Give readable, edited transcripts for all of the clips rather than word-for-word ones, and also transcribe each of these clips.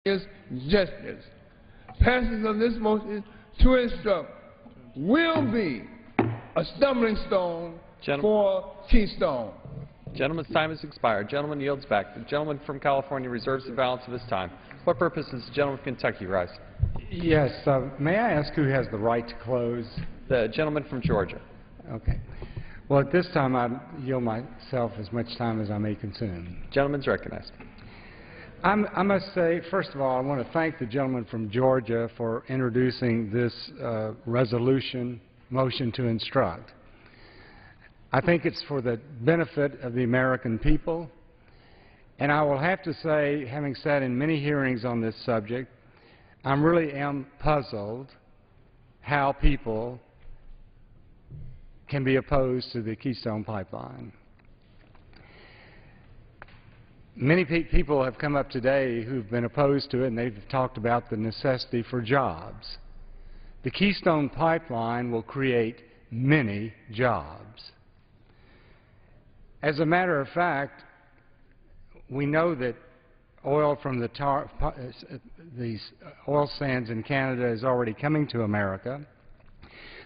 is justice. Passage of this motion to instruct will be a stumbling stone for Keystone. Gentleman's time has expired. Gentleman yields back. The gentleman from California reserves the balance of his time. What purpose does the gentleman from Kentucky rise? Yes. May I ask who has the right to close? The gentleman from Georgia. Okay. Well, at this time, I yield myself as much time as I may consume. Gentleman's recognized. I must say, first of all, I want to thank the gentleman from Georgia for introducing this motion to instruct. I think it's for the benefit of the American people. And I will have to say, having sat in many hearings on this subject, I really am puzzled how people can be opposed to the Keystone Pipeline. Many people have come up today who've been opposed to it, and they've talked about the necessity for jobs. The Keystone Pipeline will create many jobs. As a matter of fact, we know that oil from these oil sands in Canada is already coming to America.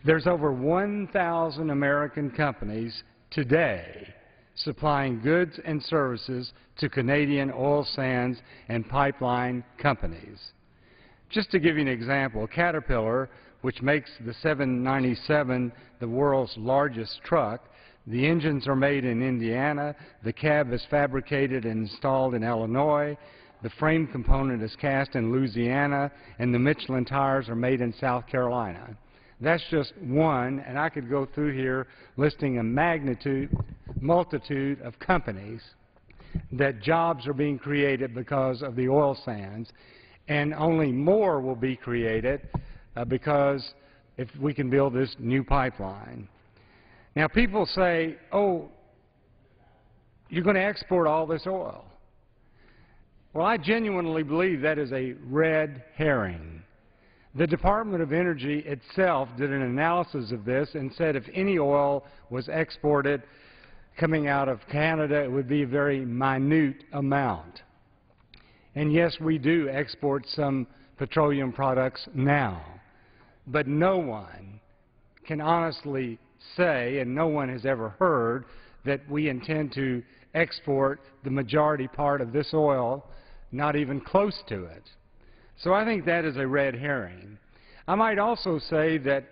There's over 1,000 American companies today supplying goods and services to Canadian oil sands and pipeline companies. Just to give you an example, Caterpillar, which makes the 797 the world's largest truck, the engines are made in Indiana, the cab is fabricated and installed in Illinois, the frame component is cast in Louisiana, and the Michelin tires are made in South Carolina. That's just one, and I could go through here listing a multitude of companies that jobs are being created because of the oil sands, and only more will be created because if we can build this new pipeline. Now people say, oh, you're going to export all this oil. Well, I genuinely believe that is a red herring. The Department of Energy itself did an analysis of this and said if any oil was exported coming out of Canada, it would be a very minute amount. And yes, we do export some petroleum products now, but no one can honestly say, and no one has ever heard, that we intend to export the majority part of this oil, not even close to it. So I think that is a red herring. I might also say that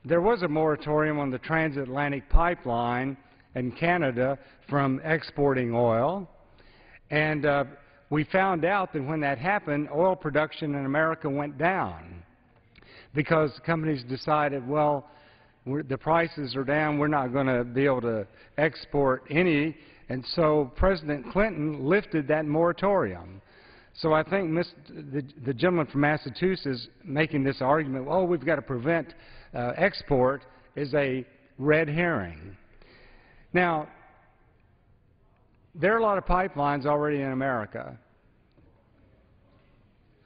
there was a moratorium on the transatlantic pipeline in Canada from exporting oil, and we found out that when that happened, oil production in America went down because companies decided, well, the prices are down, we're not going to be able to export any, and so President Clinton lifted that moratorium. So I think the gentleman from Massachusetts making this argument, oh, we've got to prevent export, is a red herring. Now, there are a lot of pipelines already in America.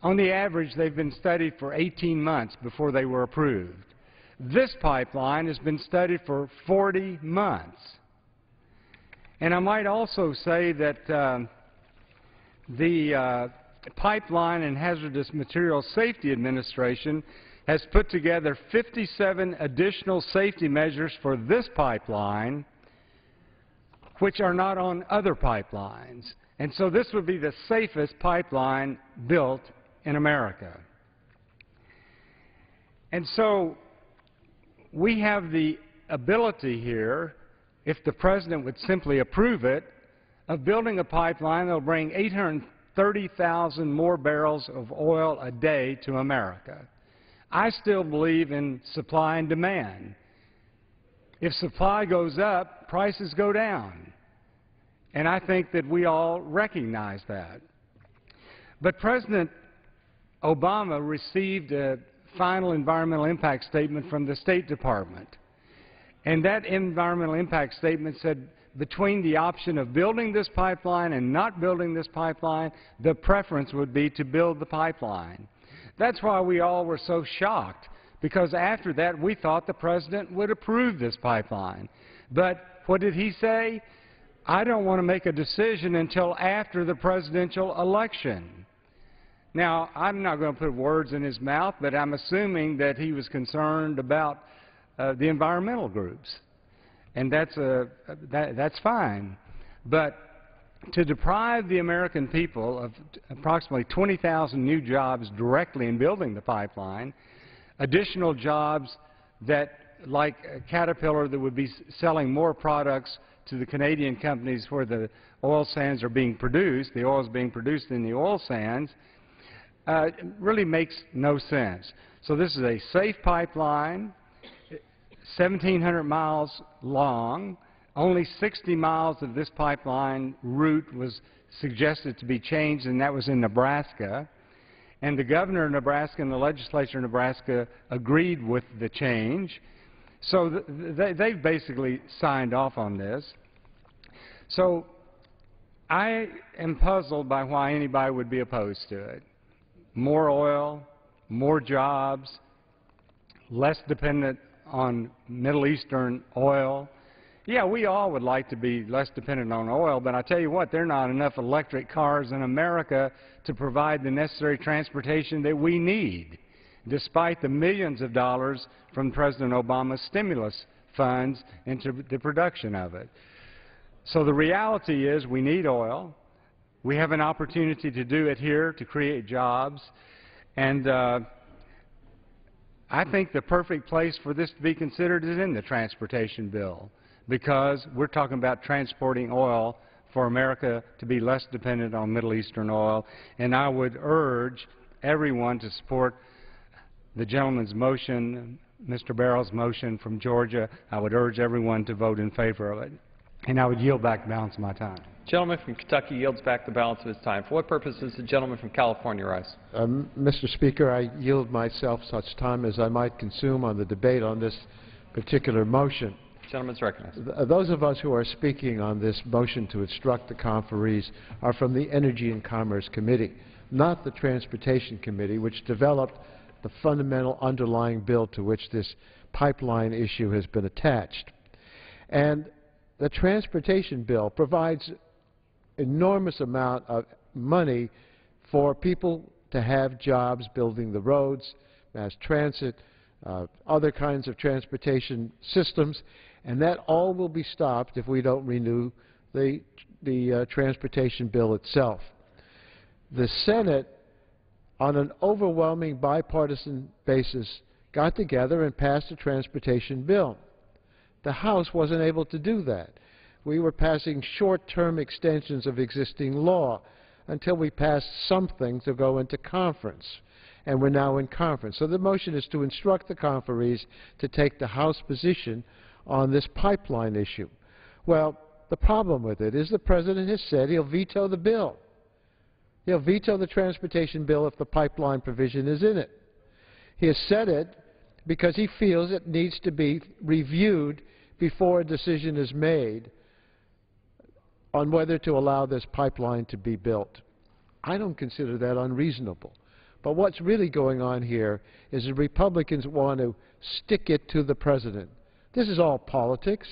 On the average, they've been studied for 18 months before they were approved. This pipeline has been studied for 40 months. And I might also say that the Pipeline and Hazardous Materials Safety Administration has put together 57 additional safety measures for this pipeline, which are not on other pipelines. And so this would be the safest pipeline built in America. And so we have the ability here, if the President would simply approve it, of building a pipeline that will bring 830,000 more barrels of oil a day to America. I still believe in supply and demand. If supply goes up, prices go down. And I think that we all recognize that. But President Obama received a final environmental impact statement from the State Department. And that environmental impact statement said between the option of building this pipeline and not building this pipeline, the preference would be to build the pipeline. That's why we all were so shocked, because after that we thought the President would approve this pipeline. But what did he say? I don't want to make a decision until after the presidential election. Now, I'm not going to put words in his mouth, but I'm assuming that he was concerned about the environmental groups, and that's fine. But to deprive the American people of approximately 20,000 new jobs directly in building the pipeline, additional jobs that, like Caterpillar, that would be selling more products to the Canadian companies where the oil sands are being produced, the oil is being produced in the oil sands, really makes no sense. So this is a safe pipeline, 1,700 miles long. Only 60 miles of this pipeline route was suggested to be changed, and that was in Nebraska. And the governor of Nebraska and the legislature of Nebraska agreed with the change. So they've basically signed off on this. So I am puzzled by why anybody would be opposed to it. More oil, more jobs, less dependent on Middle Eastern oil. Yeah, we all would like to be less dependent on oil, but I tell you what, there are not enough electric cars in America to provide the necessary transportation that we need, despite the millions of dollars from President Obama's stimulus funds into the production of it. So the reality is we need oil. We have an opportunity to do it here to create jobs, and I think the perfect place for this to be considered is in the transportation bill, because we're talking about transporting oil for America to be less dependent on Middle Eastern oil. And I would urge everyone to support the gentleman's motion, Mr. Barrow's motion from Georgia. I would urge everyone to vote in favor of it. And I would yield back the balance of my time. Gentleman from Kentucky yields back the balance of his time. For what purpose does the gentleman from California rise? Mr. Speaker, I yield myself such time as I might consume on the debate on this particular motion. Gentleman's recognized. Those of us who are speaking on this motion to instruct the conferees are from the Energy and Commerce Committee, not the Transportation Committee, which developed the fundamental underlying bill to which this pipeline issue has been attached. And the Transportation Bill provides enormous amount of money for people to have jobs building the roads, mass transit, other kinds of transportation systems, and that all will be stopped if we don't renew the transportation bill itself. The Senate, on an overwhelming bipartisan basis, got together and passed a transportation bill. The House wasn't able to do that. We were passing short-term extensions of existing law until we passed something to go into conference, and we're now in conference. So the motion is to instruct the conferees to take the House position on this pipeline issue. Well, the problem with it is the President has said he'll veto the bill. He'll veto the transportation bill if the pipeline provision is in it. He has said it because he feels it needs to be reviewed before a decision is made on whether to allow this pipeline to be built. I don't consider that unreasonable. But what's really going on here is the Republicans want to stick it to the President. This is all politics.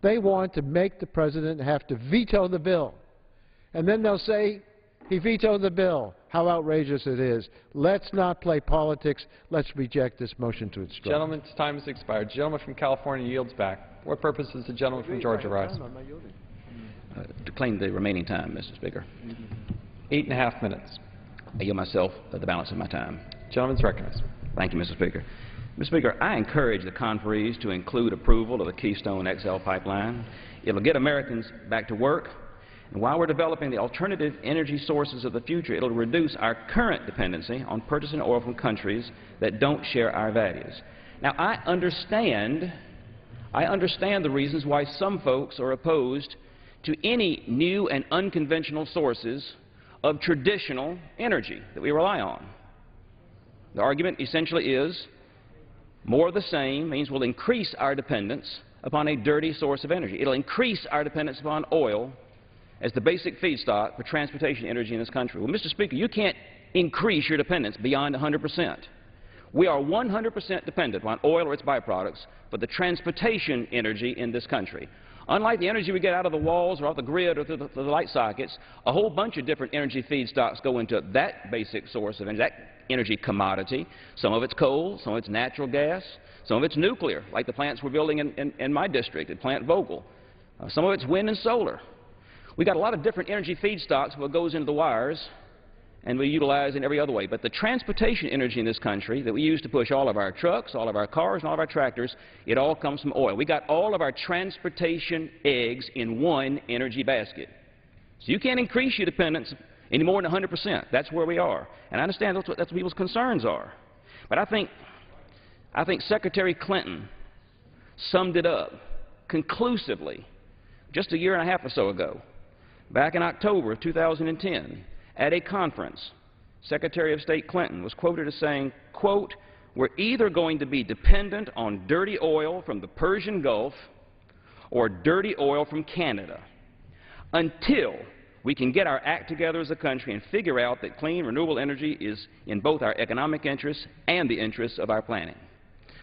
They want to make the President have to veto the bill. And then they'll say, he vetoed the bill. How outrageous it is. Let's not play politics. Let's reject this motion to instruct. Gentleman's time has expired. The gentleman from California yields back. What purpose does the gentleman from Georgia rise? To claim the remaining time, Mr. Speaker. 8.5 minutes. I yield myself the balance of my time. Gentleman's recognized. Thank you, Mr. Speaker. Mr. Speaker, I encourage the conferees to include approval of the Keystone XL pipeline. It will get Americans back to work, and while we're developing the alternative energy sources of the future, it will reduce our current dependency on purchasing oil from countries that don't share our values. Now, I understand the reasons why some folks are opposed to any new and unconventional sources of traditional energy that we rely on. The argument essentially is more of the same means we'll increase our dependence upon a dirty source of energy. It'll increase our dependence upon oil as the basic feedstock for transportation energy in this country. Well, Mr. Speaker, you can't increase your dependence beyond 100%. We are 100% dependent upon oil or its byproducts for the transportation energy in this country. Unlike the energy we get out of the walls or off the grid or through the light sockets, a whole bunch of different energy feedstocks go into that basic source of energy, that energy commodity. Some of it's coal, some of it's natural gas, some of it's nuclear, like the plants we're building in my district at Plant Vogtle. Some of it's wind and solar. We've got a lot of different energy feedstocks what goes into the wires, and we utilize in every other way. But the transportation energy in this country that we use to push all of our trucks, all of our cars, and all of our tractors, it all comes from oil. We got all of our transportation eggs in one energy basket. So you can't increase your dependence any more than 100%. That's where we are. And I understand that's what people's concerns are. But I think Secretary Clinton summed it up conclusively just a year and a half or so ago. Back in October of 2010, at a conference, Secretary of State Clinton was quoted as saying, quote, "We're either going to be dependent on dirty oil from the Persian Gulf or dirty oil from Canada until we can get our act together as a country and figure out that clean, renewable energy is in both our economic interests and the interests of our planet."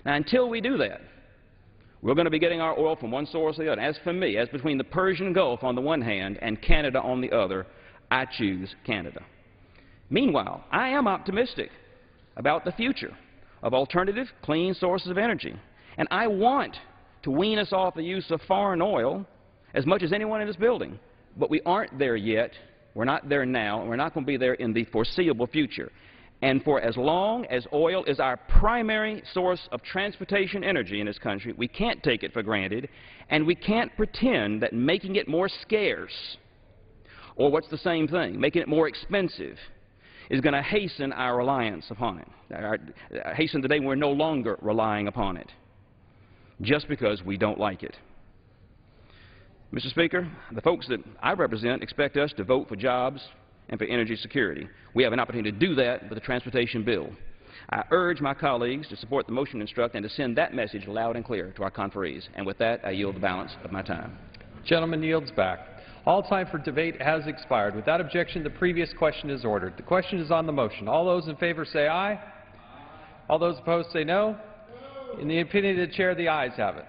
Now, until we do that, we're going to be getting our oil from one source or the other. As for me, as between the Persian Gulf on the one hand and Canada on the other, I choose Canada. Meanwhile, I am optimistic about the future of alternative, clean sources of energy. And I want to wean us off the use of foreign oil as much as anyone in this building. But we aren't there yet. We're not there now, and we're not going to be there in the foreseeable future. And for as long as oil is our primary source of transportation energy in this country, we can't take it for granted, and we can't pretend that making it more scarce, or what's the same thing, making it more expensive, is going to hasten our reliance upon it, hasten the day when we're no longer relying upon it, just because we don't like it. Mr. Speaker, the folks that I represent expect us to vote for jobs and for energy security. We have an opportunity to do that with the transportation bill. I urge my colleagues to support the motion to instruct and to send that message loud and clear to our conferees. And with that, I yield the balance of my time. Gentleman yields back. All time for debate has expired. Without objection, the previous question is ordered. The question is on the motion. All those in favor say aye. All those opposed say no. In the opinion of the chair, the ayes have it.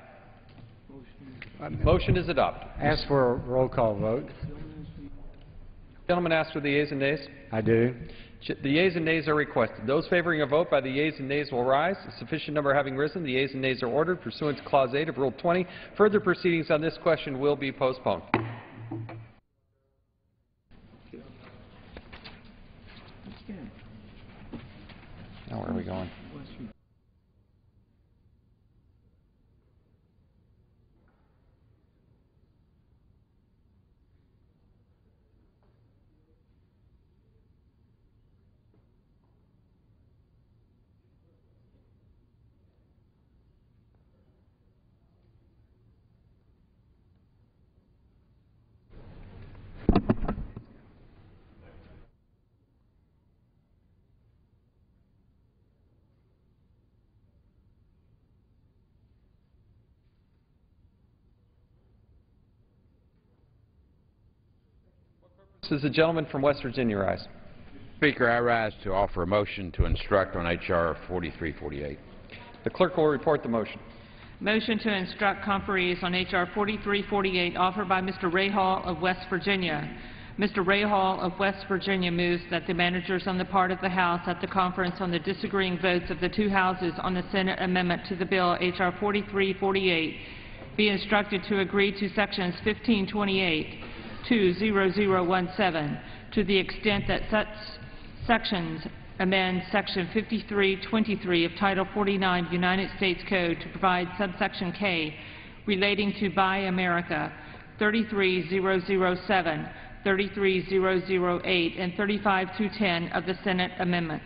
Motion is adopted. Ask for a roll call vote. Gentleman asks for the yeas and nays. I do. The yeas and nays are requested. Those favoring a vote by the yeas and nays will rise. A sufficient number having risen, the yeas and nays are ordered pursuant to Clause 8 of Rule 20. Further proceedings on this question will be postponed. Now where are we going? Does the gentleman from West Virginia rise? Speaker, I rise to offer a motion to instruct on H.R. 4348. The clerk will report the motion. Motion to instruct conferees on H.R. 4348 offered by Mr. Ray Hall of West Virginia. Mr. Ray Hall of West Virginia moves that the managers on the part of the House at the conference on the disagreeing votes of the two houses on the Senate amendment to the bill H.R. 4348 be instructed to agree to sections 1528 to 0017 to the extent that such sections amend Section 5323 of Title 49 United States Code to provide subsection K relating to Buy America 33007, 33008, and 35210 of the Senate amendment.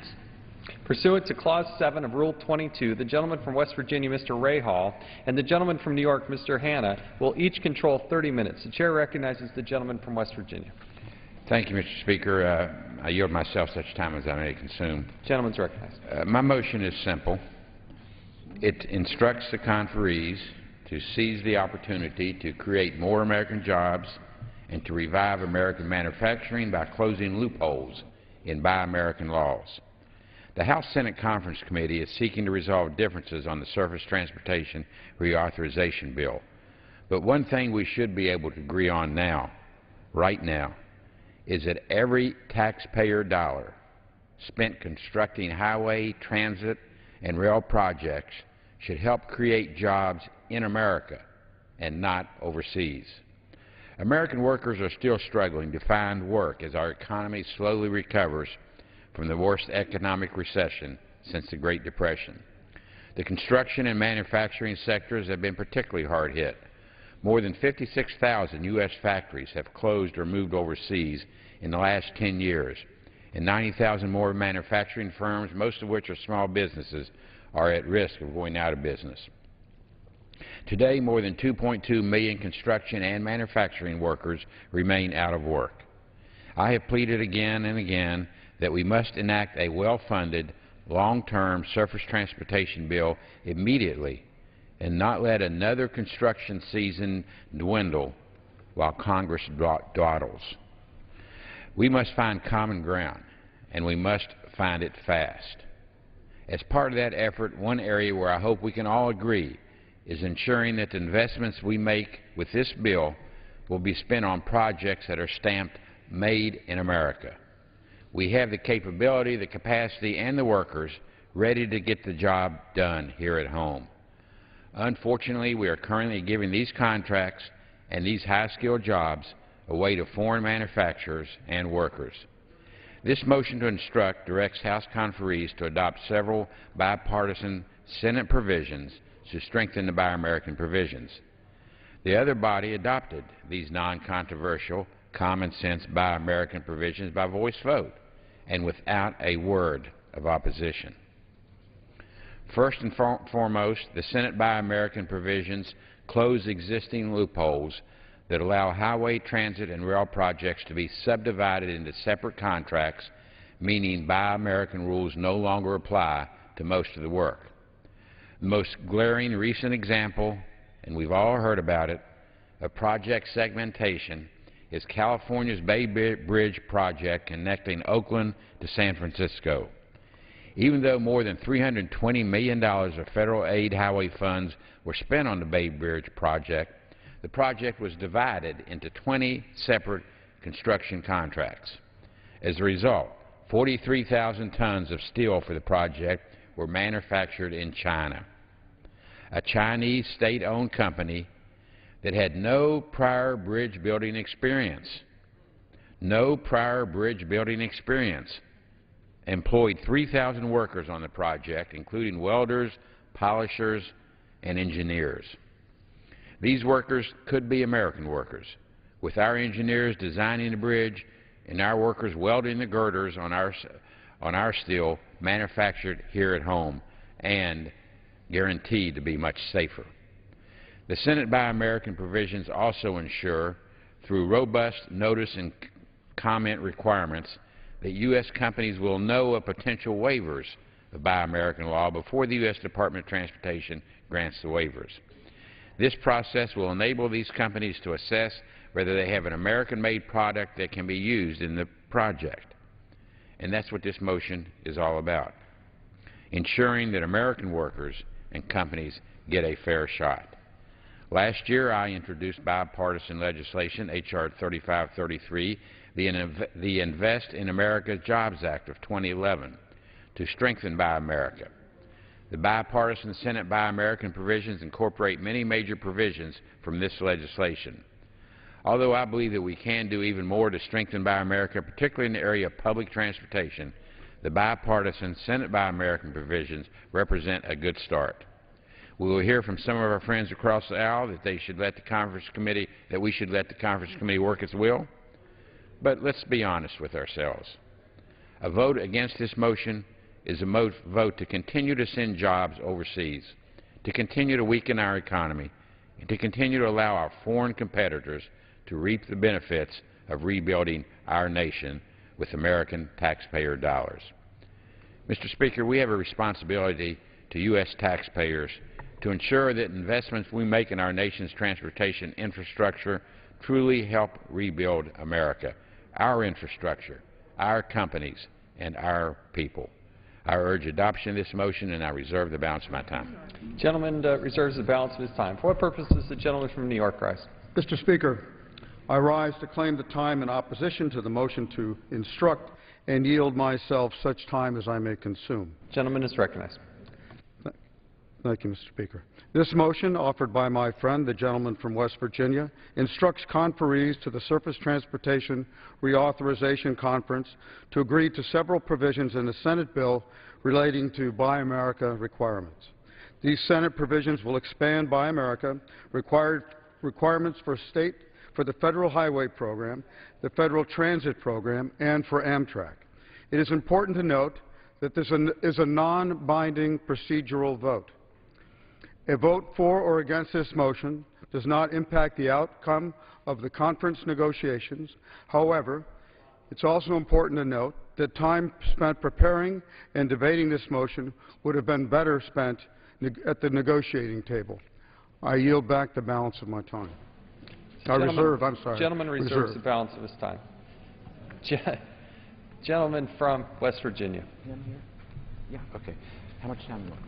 Pursuant to Clause 7 of Rule 22, the gentleman from West Virginia, Mr. Ray Hall, and the gentleman from New York, Mr. Hanna, will each control 30 minutes. The chair recognizes the gentleman from West Virginia. Thank you, Mr. Speaker. I yield myself such time as I may consume. Gentleman's recognized. My motion is simple. It instructs the conferees to seize the opportunity to create more American jobs and to revive American manufacturing by closing loopholes in Buy American laws. The House Senate Conference Committee is seeking to resolve differences on the Surface Transportation Reauthorization Bill. But one thing we should be able to agree on now, right now, is that every taxpayer dollar spent constructing highway, transit, and rail projects should help create jobs in America and not overseas. American workers are still struggling to find work as our economy slowly recovers from the worst economic recession since the Great Depression. The construction and manufacturing sectors have been particularly hard hit. More than 56,000 U.S. factories have closed or moved overseas in the last 10 years, and 90,000 more manufacturing firms, most of which are small businesses, are at risk of going out of business. Today, more than 2.2 million construction and manufacturing workers remain out of work. I have pleaded again and again that we must enact a well-funded, long-term surface transportation bill immediately and not let another construction season dwindle while Congress dawdles. We must find common ground, and we must find it fast. As part of that effort, one area where I hope we can all agree is ensuring that the investments we make with this bill will be spent on projects that are stamped Made in America. We have the capability, the capacity, and the workers ready to get the job done here at home. Unfortunately, we are currently giving these contracts and these high-skilled jobs away to foreign manufacturers and workers. This motion to instruct directs House conferees to adopt several bipartisan Senate provisions to strengthen the Buy American provisions. The other body adopted these non-controversial, common-sense Buy American provisions by voice vote and without a word of opposition. First and foremost, the Senate Buy American provisions close existing loopholes that allow highway, transit, and rail projects to be subdivided into separate contracts, meaning Buy American rules no longer apply to most of the work. The most glaring recent example, and we've all heard about it, of project segmentation is California's Bay Bridge project connecting Oakland to San Francisco. Even though more than $320 million of federal aid highway funds were spent on the Bay Bridge project, the project was divided into 20 separate construction contracts. As a result, 43,000 tons of steel for the project were manufactured in China. A Chinese state-owned company that had no prior bridge building experience, employed 3,000 workers on the project, including welders, polishers, and engineers. These workers could be American workers, with our engineers designing the bridge and our workers welding the girders on our steel manufactured here at home and guaranteed to be much safer. The Senate Buy American provisions also ensure, through robust notice and comment requirements, that U.S. companies will know of potential waivers of Buy American law before the U.S. Department of Transportation grants the waivers. This process will enable these companies to assess whether they have an American-made product that can be used in the project. And that's what this motion is all about, ensuring that American workers and companies get a fair shot. Last year, I introduced bipartisan legislation, H.R. 3533, the Invest in America Jobs Act of 2011, to strengthen Buy America. The bipartisan Senate Buy American provisions incorporate many major provisions from this legislation. Although I believe that we can do even more to strengthen Buy America, particularly in the area of public transportation, the bipartisan Senate Buy American provisions represent a good start. We will hear from some of our friends across the aisle that we should let the conference committee work its will. But let's be honest with ourselves. A vote against this motion is a vote to continue to send jobs overseas, to continue to weaken our economy, and to continue to allow our foreign competitors to reap the benefits of rebuilding our nation with American taxpayer dollars. Mr. Speaker, we have a responsibility to U.S. taxpayers to ensure that investments we make in our nation's transportation infrastructure truly help rebuild America, our infrastructure, our companies, and our people. I urge adoption of this motion, and I reserve the balance of my time. Gentleman reserves the balance of his time. For what purpose does the gentleman from New York rise? Mr. Speaker, I rise to claim the time in opposition to the motion to instruct and yield myself such time as I may consume. Gentleman is recognized. Thank you, Mr. Speaker. This motion, offered by my friend, the gentleman from West Virginia, instructs conferees to the Surface Transportation Reauthorization Conference to agree to several provisions in the Senate bill relating to Buy America requirements. These Senate provisions will expand Buy America requirements for the Federal Highway Program, the Federal Transit Program, and for Amtrak. It is important to note that this is a non-binding procedural vote. A vote for or against this motion does not impact the outcome of the conference negotiations. However, it's also important to note that time spent preparing and debating this motion would have been better spent at the negotiating table. I yield back the balance of my time. Gentleman reserves the balance of his time. Gentleman from West Virginia. Yeah, okay. How much time do you want?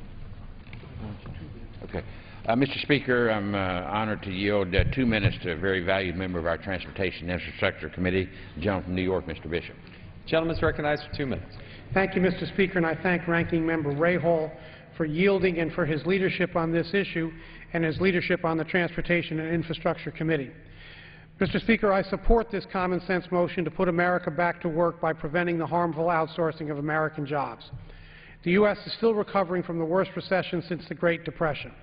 Okay. Mr. Speaker, I'm honored to yield 2 minutes to a very valued member of our Transportation and Infrastructure Committee, the gentleman from New York, Mr. Bishop. The gentleman is recognized for 2 minutes. Thank you, Mr. Speaker, and I thank Ranking Member Ray Hall for yielding and for his leadership on this issue and his leadership on the Transportation and Infrastructure Committee. Mr. Speaker, I support this common sense motion to put America back to work by preventing the harmful outsourcing of American jobs. The U.S. is still recovering from the worst recession since the Great Depression.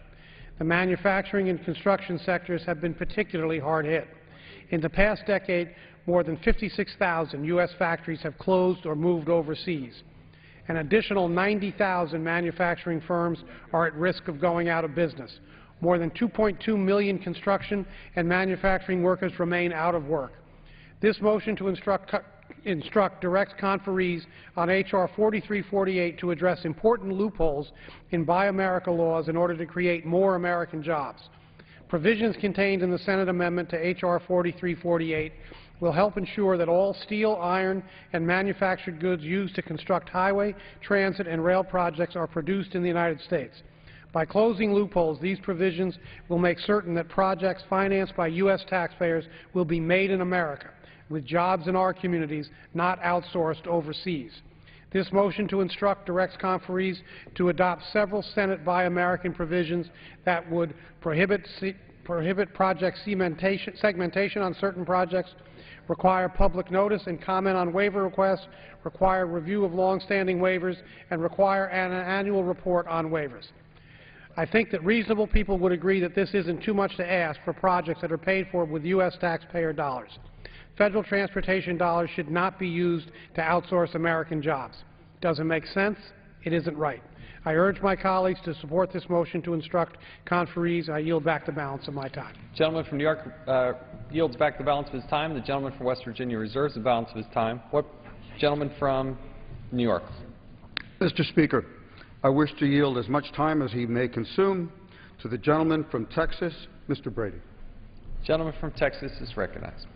The manufacturing and construction sectors have been particularly hard hit. In the past decade, more than 56,000 U.S. factories have closed or moved overseas. An additional 90,000 manufacturing firms are at risk of going out of business. More than 2.2 million construction and manufacturing workers remain out of work. This motion to instruct directs conferees on H.R. 4348 to address important loopholes in Buy America laws in order to create more American jobs. Provisions contained in the Senate amendment to H.R. 4348 will help ensure that all steel, iron, and manufactured goods used to construct highway, transit, and rail projects are produced in the United States. By closing loopholes, these provisions will make certain that projects financed by U.S. taxpayers will be made in America, with jobs in our communities, not outsourced overseas. This motion to instruct directs conferees to adopt several Senate Buy American provisions that would prohibit project segmentation on certain projects, require public notice and comment on waiver requests, require review of long-standing waivers, and require an annual report on waivers. I think that reasonable people would agree that this isn't too much to ask for projects that are paid for with U.S. taxpayer dollars. Federal transportation dollars should not be used to outsource American jobs. It doesn't make sense. It isn't right. I urge my colleagues to support this motion to instruct conferees. I yield back the balance of my time. The gentleman from New York yields back the balance of his time. The gentleman from West Virginia reserves the balance of his time. What gentleman from New York? Mr. Speaker, I wish to yield as much time as he may consume to the gentleman from Texas, Mr. Brady. The gentleman from Texas is recognized.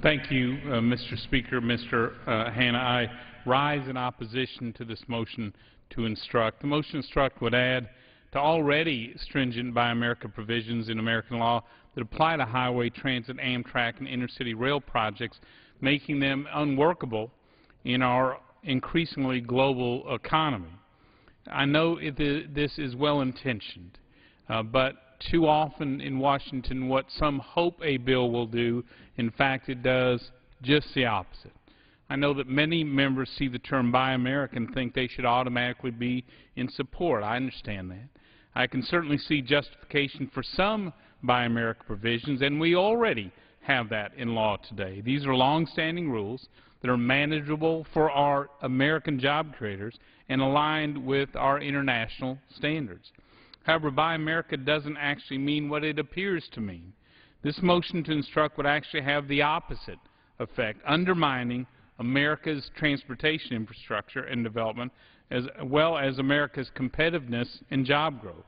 Thank you, Mr. Speaker. Mr. Hanna, I rise in opposition to this motion to instruct. The motion to instruct would add to already stringent Buy America provisions in American law that apply to highway, transit, Amtrak, and intercity rail projects, making them unworkable in our increasingly global economy. I know this is well-intentioned, but too often in Washington what some hope a bill will do, in fact it does just the opposite. I know that many members see the term Buy America and think they should automatically be in support. I understand that. I can certainly see justification for some Buy America provisions, and we already have that in law today. These are long-standing rules that are manageable for our American job creators and aligned with our international standards. However, Buy America doesn't actually mean what it appears to mean. This motion to instruct would actually have the opposite effect, undermining America's transportation infrastructure and development, as well as America's competitiveness and job growth.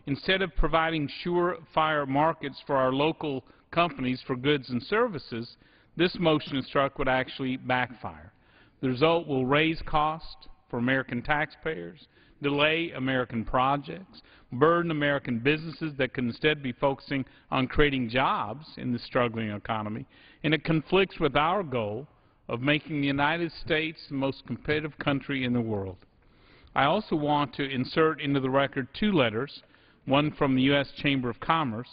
Instead of providing surefire markets for our local companies for goods and services, this motion struck would actually backfire. The result will raise costs for American taxpayers, delay American projects, burden American businesses that could instead be focusing on creating jobs in the struggling economy, and it conflicts with our goal of making the United States the most competitive country in the world. I also want to insert into the record 2 letters, one from the U.S. Chamber of Commerce,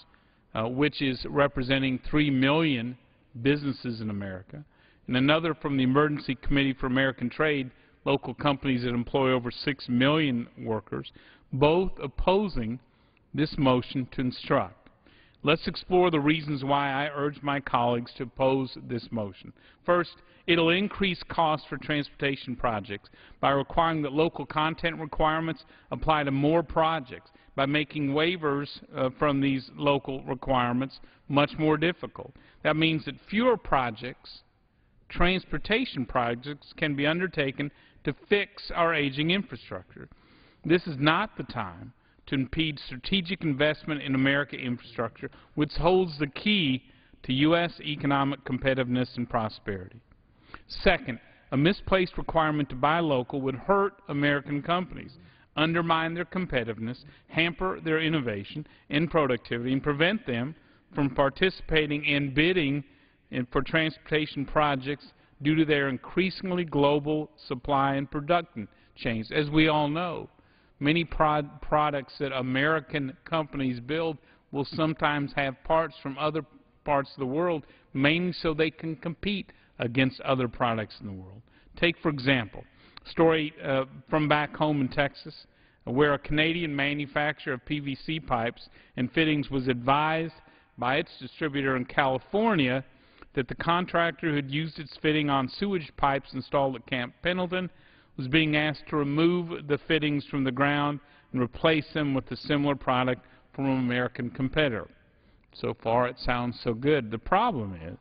which is representing 3 million businesses in America, and another from the Emergency Committee for American Trade, local companies that employ over 6 million workers, both opposing this motion to instruct. Let's explore the reasons why I urge my colleagues to oppose this motion. First, it'll increase costs for transportation projects by requiring that local content requirements apply to more projects, by making waivers from these local requirements much more difficult. That means that fewer projects, transportation projects, can be undertaken to fix our aging infrastructure. This is not the time to impede strategic investment in American infrastructure, which holds the key to U.S. economic competitiveness and prosperity. Second, a misplaced requirement to buy local would hurt American companies, undermine their competitiveness, hamper their innovation and productivity, and prevent them from participating in bidding for transportation projects due to their increasingly global supply and production chains. As we all know, many products that American companies build will sometimes have parts from other parts of the world, mainly so they can compete against other products in the world. Take, for example, a story from back home in Texas, where a Canadian manufacturer of PVC pipes and fittings was advised by its distributor in California that the contractor who had used its fitting on sewage pipes installed at Camp Pendleton was being asked to remove the fittings from the ground and replace them with a similar product from an American competitor. So far, it sounds so good. The problem is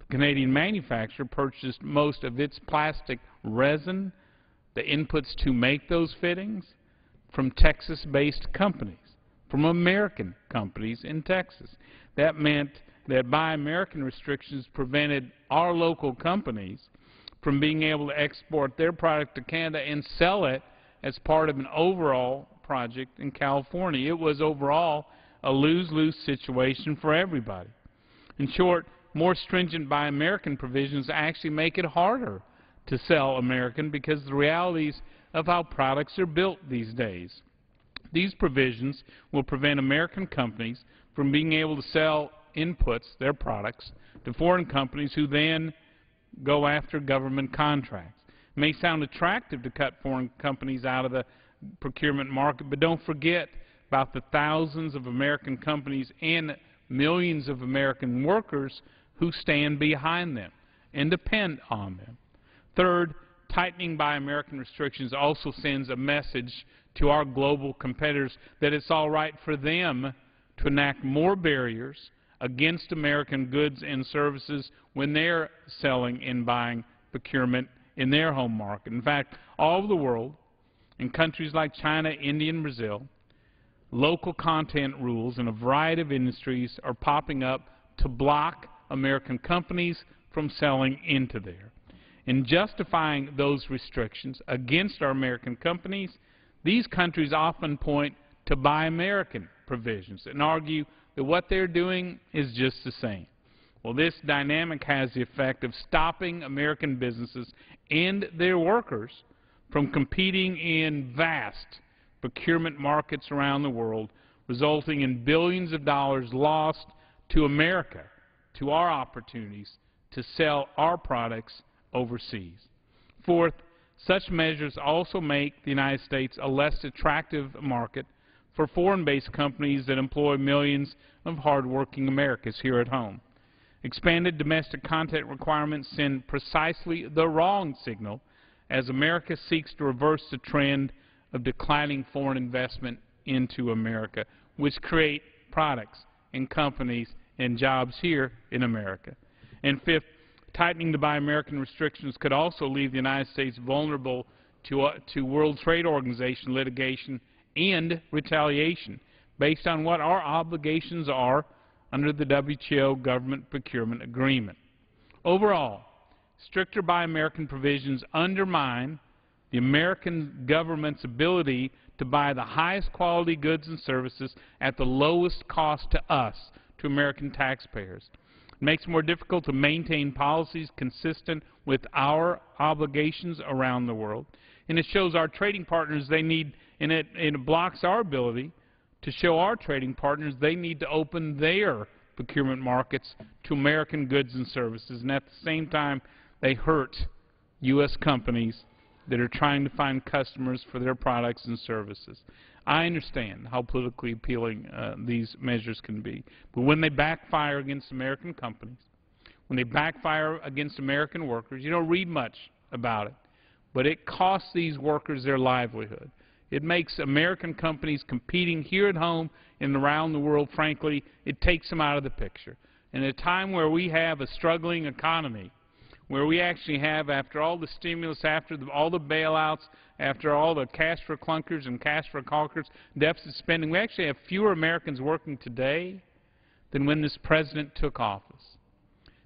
the Canadian manufacturer purchased most of its plastic resin, the inputs to make those fittings, from Texas-based companies, from American companies in Texas. That meant that Buy American restrictions prevented our local companies from being able to export their product to Canada and sell it as part of an overall project in California. It was overall a lose-lose situation for everybody. In short, more stringent Buy American provisions actually make it harder to sell American because of the realities of how products are built these days. These provisions will prevent American companies from being able to sell inputs, their products, to foreign companies who then go after government contracts. It may sound attractive to cut foreign companies out of the procurement market, but don't forget about the thousands of American companies and millions of American workers who stand behind them and depend on them. Third, tightening Buy American restrictions also sends a message to our global competitors that it's all right for them to enact more barriers against American goods and services when they're selling and buying procurement in their home market. In fact, all over the world, in countries like China, India, and Brazil, local content rules in a variety of industries are popping up to block American companies from selling into there. In justifying those restrictions against our American companies, these countries often point to Buy American provisions and argue that what they're doing is just the same. Well, this dynamic has the effect of stopping American businesses and their workers from competing in vast procurement markets around the world, resulting in billions of dollars lost to America, to our opportunities to sell our products overseas. Fourth, such measures also make the United States a less attractive market for foreign-based companies that employ millions of hardworking Americans here at home. Expanded domestic content requirements send precisely the wrong signal as America seeks to reverse the trend of declining foreign investment into America, which create products and companies and jobs here in America. And fifth, tightening the Buy American restrictions could also leave the United States vulnerable to World Trade Organization litigation and retaliation based on what our obligations are under the WTO government procurement agreement. Overall, stricter Buy American provisions undermine the American government's ability to buy the highest quality goods and services at the lowest cost to us, to American taxpayers. It makes it more difficult to maintain policies consistent with our obligations around the world. And it shows our trading partners they need, and it blocks our ability to show our trading partners they need to open their procurement markets to American goods and services. And at the same time, they hurt U.S. companies that are trying to find customers for their products and services. I understand how politically appealing these measures can be, but when they backfire against American companies, when they backfire against American workers, you don't read much about it, but it costs these workers their livelihood. It makes American companies competing here at home and around the world, frankly, it takes them out of the picture. And at a time where we have a struggling economy, where we actually have, after all the stimulus, after all the bailouts, after all the cash for clunkers and cash for conquerors, deficit spending, we actually have fewer Americans working today than when this president took office.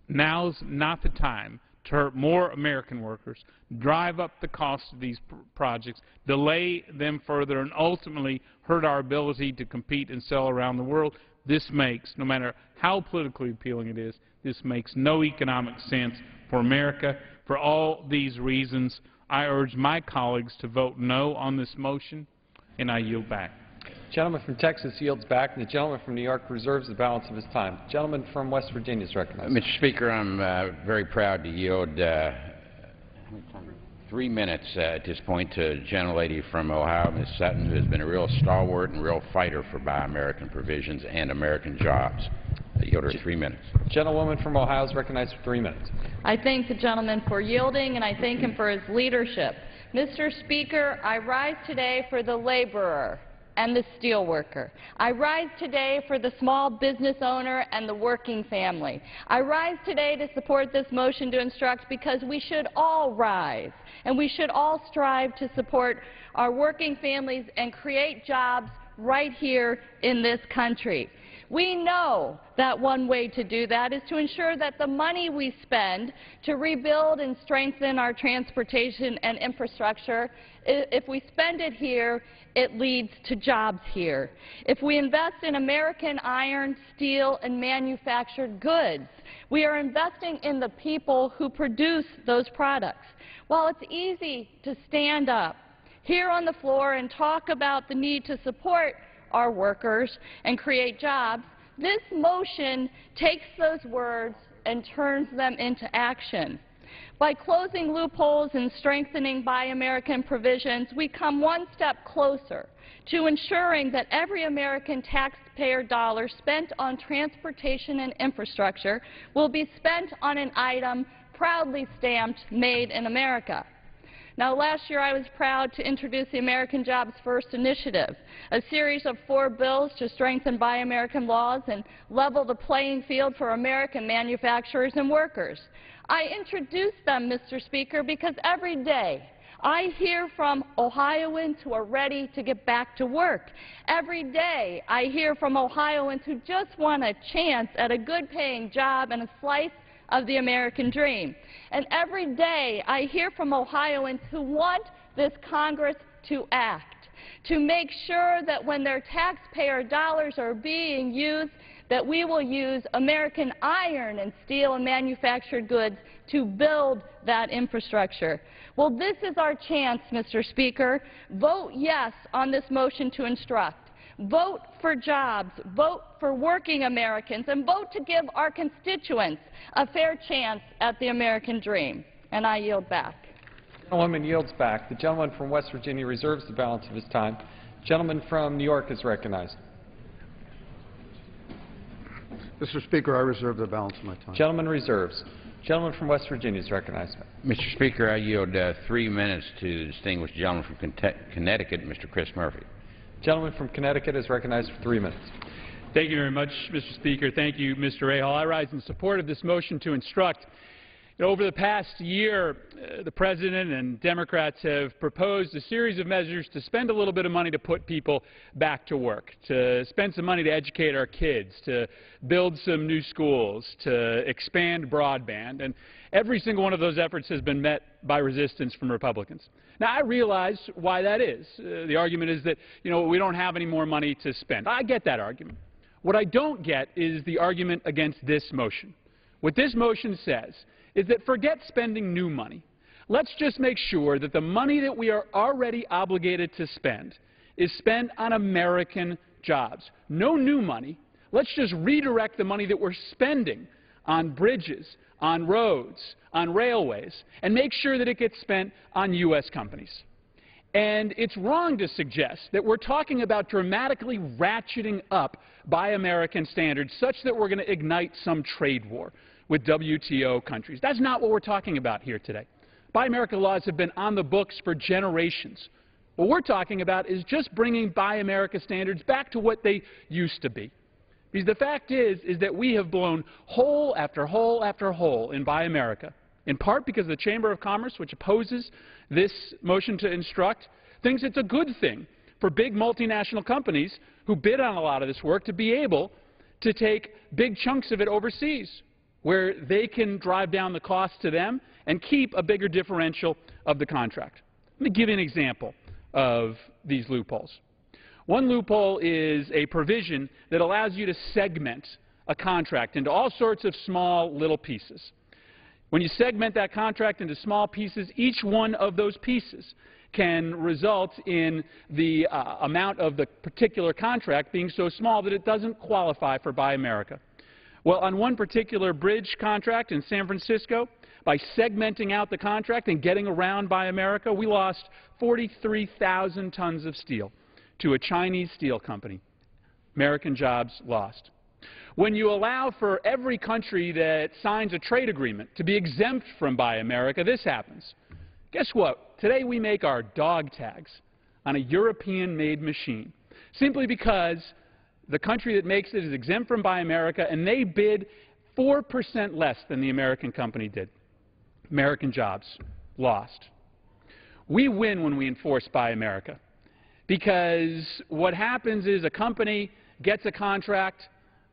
Now's not the time to hurt more American workers, drive up the cost of these projects, delay them further, and ultimately hurt our ability to compete and sell around the world. This makes, no matter how politically appealing it is, this makes no economic sense for America. For all these reasons, I urge my colleagues to vote no on this motion, and I yield back. The gentleman from Texas yields back, and the gentleman from New York reserves the balance of his time. The gentleman from West Virginia is recognized. Mr. Speaker, I'm very proud to yield 3 minutes at this point to a gentlelady from Ohio, Ms. Sutton, who has been a real stalwart and real fighter for Buy American provisions and American jobs. I yield her 3 minutes. Gentlewoman from Ohio is recognized for 3 minutes. I thank the gentleman for yielding, and I thank him for his leadership. Mr. Speaker, I rise today for the laborer and the steelworker. I rise today for the small business owner and the working family. I rise today to support this motion to instruct because we should all rise, and we should all strive to support our working families and create jobs right here in this country. We know that one way to do that is to ensure that the money we spend to rebuild and strengthen our transportation and infrastructure, if we spend it here, it leads to jobs here. If we invest in American iron, steel, and manufactured goods, we are investing in the people who produce those products. While it's easy to stand up here on the floor and talk about the need to support our workers and create jobs, this motion takes those words and turns them into action. By closing loopholes and strengthening Buy American provisions, we come one step closer to ensuring that every American taxpayer dollar spent on transportation and infrastructure will be spent on an item proudly stamped Made in America. Now, last year I was proud to introduce the American Jobs First initiative, a series of 4 bills to strengthen Buy American laws and level the playing field for American manufacturers and workers. I introduced them, Mr. Speaker, because every day I hear from Ohioans who are ready to get back to work. Every day I hear from Ohioans who just want a chance at a good-paying job and a slice of the American dream. And every day I hear from Ohioans who want this Congress to act, to make sure that when their taxpayer dollars are being used, that we will use American iron and steel and manufactured goods to build that infrastructure. Well, this is our chance, Mr. Speaker. Vote yes on this motion to instruct. Vote for jobs, vote for working Americans, and vote to give our constituents a fair chance at the American dream. And I yield back. The gentlewoman yields back. The gentleman from West Virginia reserves the balance of his time. The gentleman from New York is recognized. Mr. Speaker, I reserve the balance of my time. Gentleman reserves. The gentleman from West Virginia is recognized. Mr. Speaker, I yield 3 minutes to the distinguished gentleman from Connecticut, Mr. Chris Murphy. The gentleman from Connecticut is recognized for 3 minutes. Thank you very much, Mr. Speaker. Thank you, Mr. Rahal. I rise in support of this motion to instruct. Over the past year, the President and Democrats have proposed a series of measures to spend a little bit of money to put people back to work, to spend some money to educate our kids, to build some new schools, to expand broadband. And every single one of those efforts has been met by resistance from Republicans. Now, I realize why that is. The argument is that, we don't have any more money to spend. I get that argument. What I don't get is the argument against this motion. What this motion says is that forget spending new money. Let's just make sure that the money that we are already obligated to spend is spent on American jobs. No new money. Let's just redirect the money that we're spending on bridges, on roads, on railways, and make sure that it gets spent on U.S. companies. And it's wrong to suggest that we're talking about dramatically ratcheting up Buy American standards such that we're going to ignite some trade war with WTO countries. That's not what we're talking about here today. Buy America laws have been on the books for generations. What we're talking about is just bringing Buy America standards back to what they used to be. Because the fact is that we have blown hole after hole after hole in Buy America, in part because the Chamber of Commerce, which opposes this motion to instruct, thinks it's a good thing for big multinational companies who bid on a lot of this work to be able to take big chunks of it overseas, where they can drive down the cost to them and keep a bigger differential of the contract. Let me give you an example of these loopholes. One loophole is a provision that allows you to segment a contract into all sorts of small little pieces. When you segment that contract into small pieces, each one of those pieces can result in the amount of the particular contract being so small that it doesn't qualify for Buy America. Well, on one particular bridge contract in San Francisco, by segmenting out the contract and getting around Buy America, we lost 43,000 tons of steel to a Chinese steel company. American jobs lost. When you allow for every country that signs a trade agreement to be exempt from Buy America, this happens. Guess what? Today we make our dog tags on a European-made machine simply because the country that makes it is exempt from Buy America, and they bid 4% less than the American company did. American jobs lost. We win when we enforce Buy America, because what happens is a company gets a contract,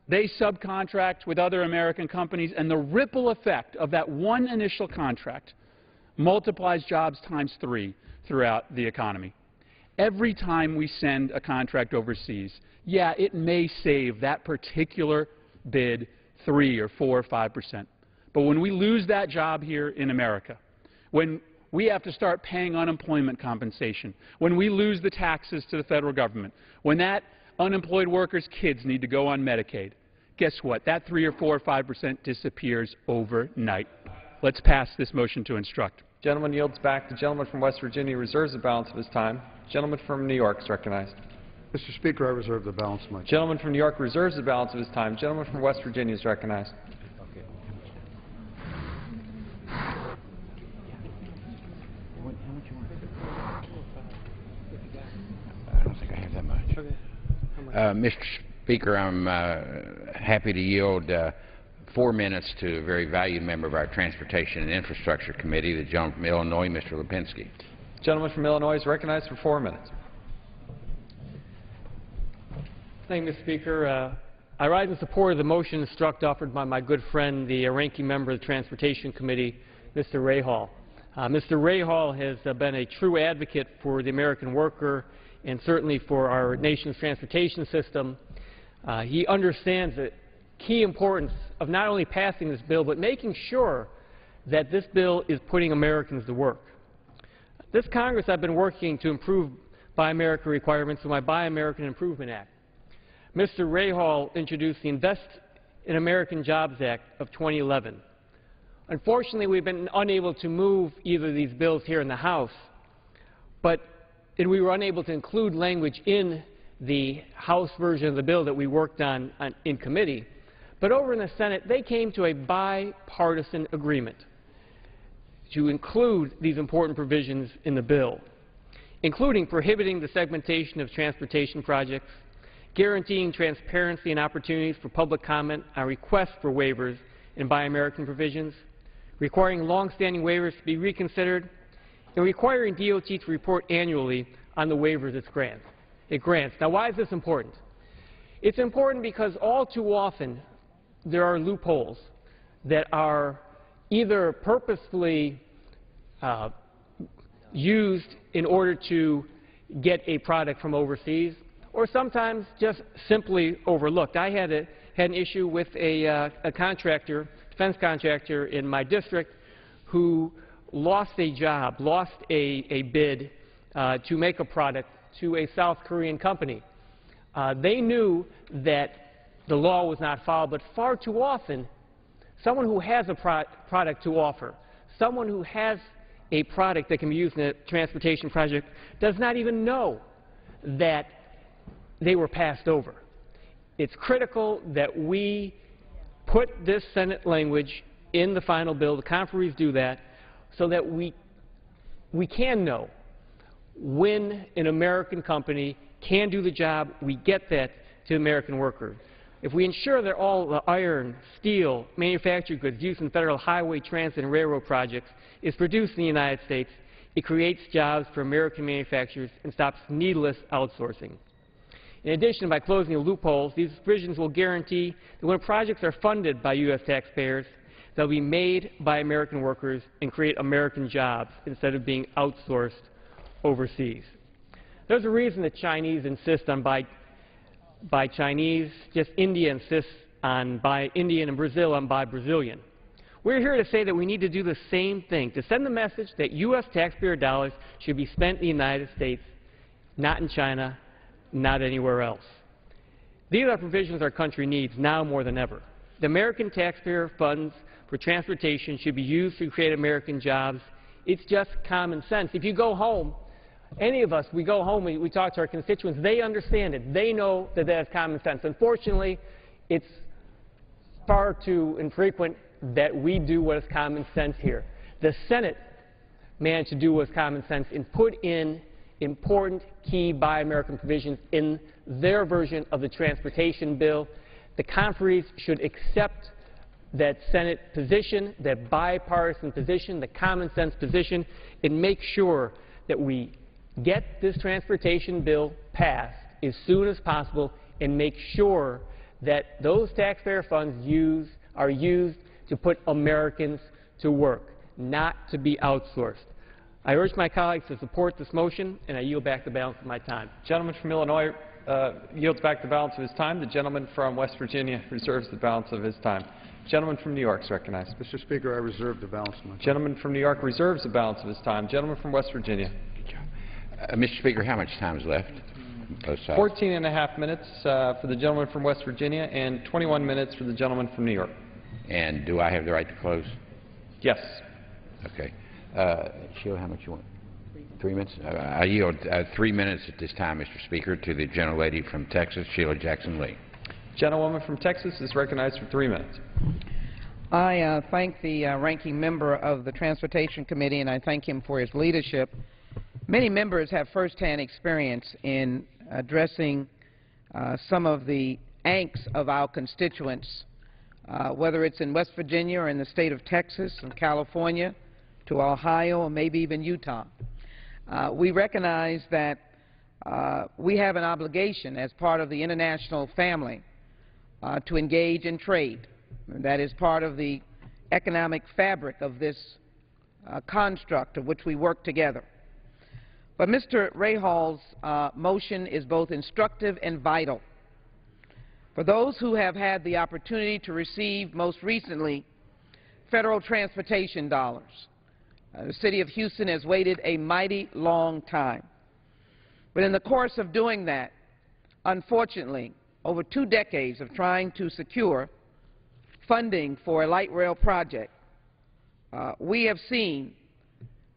they subcontract with other American companies, and the ripple effect of that one initial contract multiplies jobs times 3 throughout the economy. Every time we send a contract overseas, yeah, it may save that particular bid 3 or 4 or 5%. But when we lose that job here in America, when we have to start paying unemployment compensation, when we lose the taxes to the federal government, when that unemployed workers' kids need to go on Medicaid, guess what? That 3 or 4 or 5% disappears overnight. Let's pass this motion to instruct. Gentleman yields back. The gentleman from West Virginia reserves the balance of his time. Gentleman from New York is recognized. Mr. Speaker, I reserve the balance of my time. Gentleman from New York reserves the balance of his time. Gentleman from West Virginia is recognized. I don't think I have that much. Mr. Speaker, I'm happy to yield 4 minutes to a very valued member of our Transportation and Infrastructure Committee, the gentleman from Illinois, Mr. Lipinski. Gentleman from Illinois is recognized for 4 minutes. Thank you, Mr. Speaker. I rise in support of the motion instruct offered by my good friend, the ranking member of the Transportation Committee, Mr. Rahal. Mr. Rahal has been a true advocate for the American worker and certainly for our nation's transportation system. He understands the key importance of not only passing this bill, but making sure that this bill is putting Americans to work. This Congress, I've been working to improve Buy America requirements with my Buy American Improvement Act. Mr. Rahal introduced the Invest in American Jobs Act of 2011. Unfortunately, we've been unable to move either of these bills here in the House, and we were unable to include language in the House version of the bill that we worked on in committee. But over in the Senate, they came to a bipartisan agreement to include these important provisions in the bill, including prohibiting the segmentation of transportation projects, guaranteeing transparency and opportunities for public comment on requests for waivers in Buy American provisions, requiring long-standing waivers to be reconsidered, and requiring DOT to report annually on the waivers it grants. Now, why is this important? It's important because all too often there are loopholes that are either purposefully used in order to get a product from overseas, or sometimes just simply overlooked. I had an issue with a contractor, defense contractor in my district, who lost a job, lost a bid to make a product to a South Korean company. They knew that the law was not followed, but far too often, someone who has a product to offer, someone who has a product that can be used in a transportation project, does not even know that they were passed over. It's critical that we put this Senate language in the final bill, the conferees do that, so that we can know when an American company can do the job, we get that to the American worker. If we ensure that all the iron, steel, manufactured goods used in federal highway, transit, and railroad projects is produced in the United States, it creates jobs for American manufacturers and stops needless outsourcing. In addition, by closing the loopholes, these provisions will guarantee that when projects are funded by U.S. taxpayers, they'll be made by American workers and create American jobs instead of being outsourced overseas. There's a reason the Chinese insist on buy Chinese, just India insists on buy Indian, and Brazil on buy Brazilian. We're here to say that we need to do the same thing, to send the message that U.S. taxpayer dollars should be spent in the United States, not in China, not anywhere else. These are provisions our country needs now more than ever. The American taxpayer funds for transportation should be used to create American jobs. It's just common sense. If you go home, any of us, we go home, we talk to our constituents, they understand it. They know that that's common sense. Unfortunately, it's far too infrequent that we do what is common sense here. The Senate managed to do what is common sense and put in important key Buy American provisions in their version of the transportation bill. The conferees should accept that Senate position, that bipartisan position, the common sense position, and make sure that we get this transportation bill passed as soon as possible and make sure that those taxpayer funds are used to put Americans to work, not to be outsourced. I urge my colleagues to support this motion, and I yield back the balance of my time. Gentleman from Illinois yields back the balance of his time. The gentleman from West Virginia reserves the balance of his time. Gentleman from New York is recognized. Mr. Speaker, I reserve the balance of my time. Gentleman from New York reserves the balance of his time. Gentleman from West Virginia. Good job. Mr. Speaker, how much time is left? Both sides. 14.5 minutes for the gentleman from West Virginia and 21 minutes for the gentleman from New York. And do I have the right to close? Yes. Okay. Sheila, how much you want? 3 minutes? I yield 3 minutes at this time, Mr. Speaker, to the gentlelady from Texas, Sheila Jackson Lee. Gentlewoman from Texas is recognized for 3 minutes. I thank the ranking member of the Transportation Committee, and I thank him for his leadership. Many members have firsthand experience in addressing some of the angst of our constituents, whether it's in West Virginia or in the state of Texas and California to Ohio or maybe even Utah. We recognize that we have an obligation as part of the international family to engage in trade. That is part of the economic fabric of this construct of which we work together. But Mr. Rahall's motion is both instructive and vital. For those who have had the opportunity to receive most recently federal transportation dollars, the city of Houston has waited a mighty long time. But in the course of doing that, unfortunately, over 2 decades of trying to secure funding for a light rail project, we have seen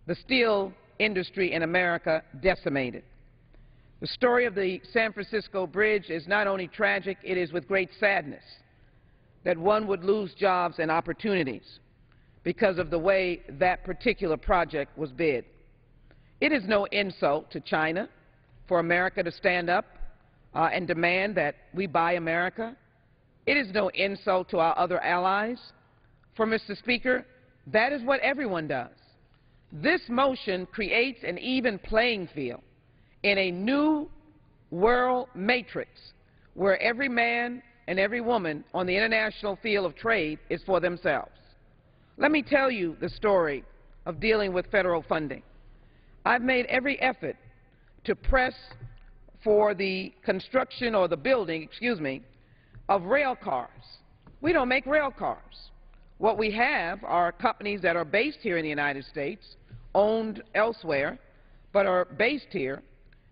the steel industry in America decimated. The story of the San Francisco Bridge is not only tragic, it is with great sadness that one would lose jobs and opportunities because of the way that particular project was bid. It is no insult to China for America to stand up and demand that we buy America. It is no insult to our other allies for, Mr. Speaker, That is what everyone does. This motion creates an even playing field in a new world matrix where every man and every woman on the international field of trade is for themselves. Let me tell you the story of dealing with federal funding. I've made every effort to press for the construction or the building, excuse me, of rail cars. We don't make rail cars. What we have are companies that are based here in the United States, owned elsewhere, but are based here,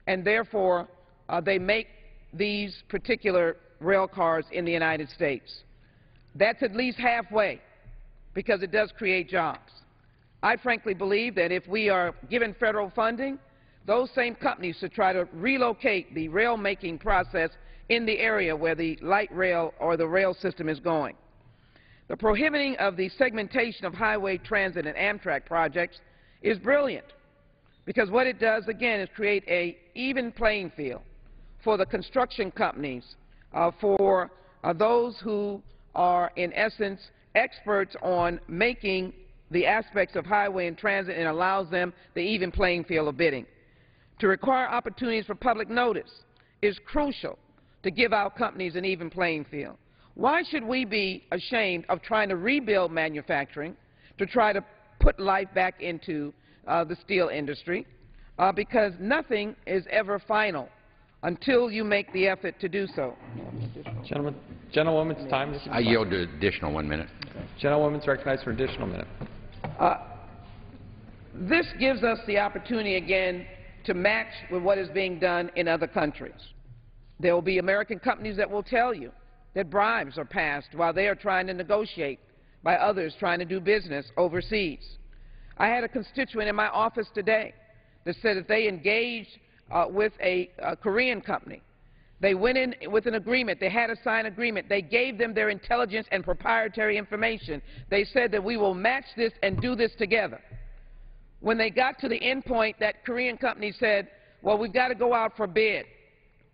and therefore they make these particular rail cars in the United States. That's at least halfway, because it does create jobs. I frankly believe that if we are given federal funding, those same companies should try to relocate the rail-making process in the area where the light rail or the rail system is going. The prohibiting of the segmentation of highway, transit, and Amtrak projects is brilliant, because what it does, again, is create an even playing field for the construction companies, for those who are, in essence, experts on making the aspects of highway and transit, and allows them the even playing field of bidding. To require opportunities for public notice is crucial to give our companies an even playing field. Why should we be ashamed of trying to rebuild manufacturing, to try to put life back into the steel industry? Because nothing is ever final until you make the effort to do so. Gentlewoman's time. I yield to additional 1 minute. Gentlewoman's recognized for additional minute. This gives us the opportunity again to match with what is being done in other countries. There will be American companies that will tell you that bribes are passed while they are trying to negotiate by others trying to do business overseas. I had a constituent in my office today that said that they engaged with a Korean company. They went in with an agreement. They had a signed agreement. They gave them their intelligence and proprietary information. They said that we will match this and do this together. When they got to the end point, that Korean company said, well, we've got to go out for bid,